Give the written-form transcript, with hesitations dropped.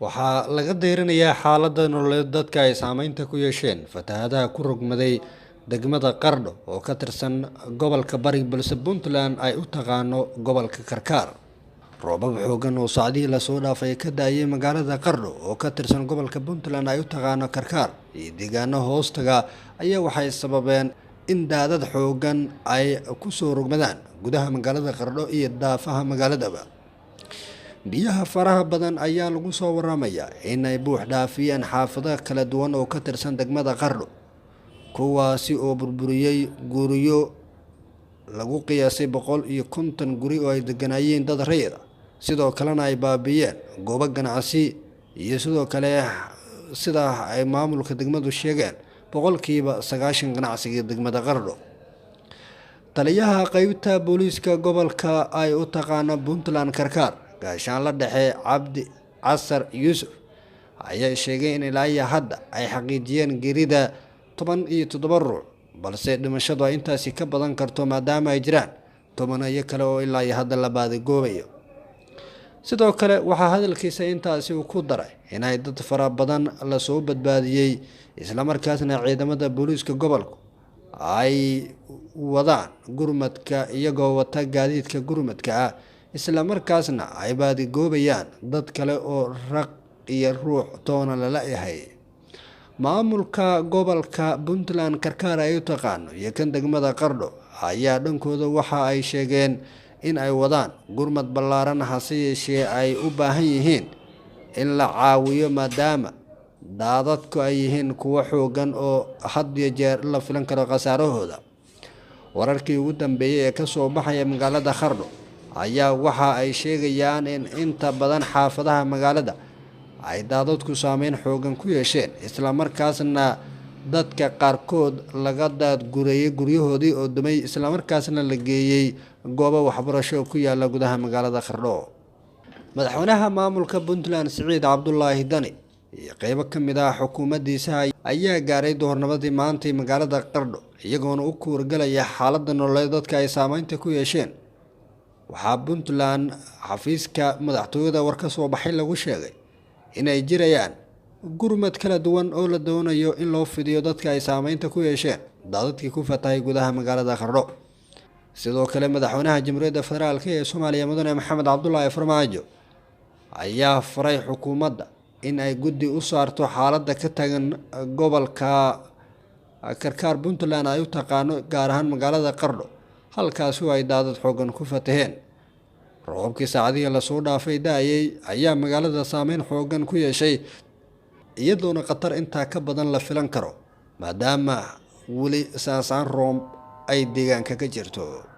waxaa laga deyrinayaa xaaladda nololeed dadka ay saameynta ku yeesheen fatahaadaha ku rogmaday degmada Qardho oo ka tirsan gobolka Bari balse Puntland ay u taqaano gobolka Karkaar. Roobab xooggan oo saacadihii la soo dhaafay ka daayay magaalada Qardho oo ka tirsan gobolka Puntland ay u taqaano Karkaar iyo deegaano hoostaga ayaa waxay sababeen in daadad xooggan ay ku soo rogmadaan gudaha magaalada Qardho iyo daafaha magaaladaba. biyaha faraha badan ayaa lagu soo waramayaa in ay buux dhaafiyeen xaafadaha kala duwan oo ka tirsan degmada Qardho, kuwaasi oo burburiyay guryo lagu qiyaasay 150 guri oo ay deganayeen dad rayid ah, sidoo kalena ay baabiyeen goobo ganacsi iyo sidoo kale sida ay maamulka degmadu sheegeen 90% ganacsiga degmada Qardho. taliyaha qaybta booliiska gobolka ay u taqaano Puntland Karkaar gaashaan la dhexe Cabdi Casar Yuusuf ayaa sheegay in ilaa hadda ay xaqiijiyeen geerida 17 ruux, balse dhimashadu ay intaasi ka badan karto maadaama ay jiraan 10 kale oo ilaa hadda la baadigoobayo. sidoo kale waxaa hadalkiisa intaasi uu ku daray in ay dad fara badan la soo badbaadiyay isla markaasna ciidamada booliiska gobolku ay wadaan gurmadka iyagoo wata gaadiidka gurmadka ah, isla markaasna ay baadigoobayaan dad kale oo raq iyo ruux toona la yahay. maamulka gobolka Puntland Karkaar ay u taqaano iyo kan degmada Qardho ayaa dhankooda waxa ay sheegeen in ay wadaan gurmad ballaaran hase yeeshee ay u baahan yihiin in la caawiyo maadaama daadadku ay yihiin kuwo xooggan oo had iyo jeer la filan karo khasaarahooda. wararkii ugu dambeeyay ee ka soo baxaya magaalada Qardho ayaa waxa ay sheegayaan in inta badan xaafadaha magaalada ay daadadku saameyn xooggan ku yeesheen, isla markaasna dadka qaarkood laga daadgureeyay guryahoodii oo dumay, isla markaasna la geeyay goobo waxbarasho ku yaala gudaha magaalada Qardho. madaxweynaha maamulka Puntland Siciid Cabdullaahi Dani iyo qaybo ka mid ah xukuumaddiisa ayaa gaaray doornamadii maanta magaalada Qardho iyagoona u kuurgalaya xaaladda nololeed dadka ay saameynta ku yeesheen. waxaa Puntland xafiiska madaxtooyada war ka soo baxay lagu sheegay inay jirayaan gurmad kala duwan oo la doonayo in loo fidiyo dadka ay saameynta ku yeesheen daadadkii ku fatahay gudaha magaalada Qardho. sidoo kale madaxweynaha Jamhuuriyadda Federaalka ee Soomaaliya Mudane Maxamed Cabdullaahi Farmaajo ayaa faray xukuumadda in ay guddi u saarto xaaladda ka tagan gobolka Karkaar Puntland ay u taqaano gaar ahaan magaalada Qardho, halkaas oo ay daadad xooggan ku fataheen. roobkii saacadihii la soo dhaafay daayay ayaa magaalada saameyn xooggan ku yeeshay, iyadoona khatar intaa ka badan la filan karo maadaama weli saasaan roob ay deegaanka ka jirto.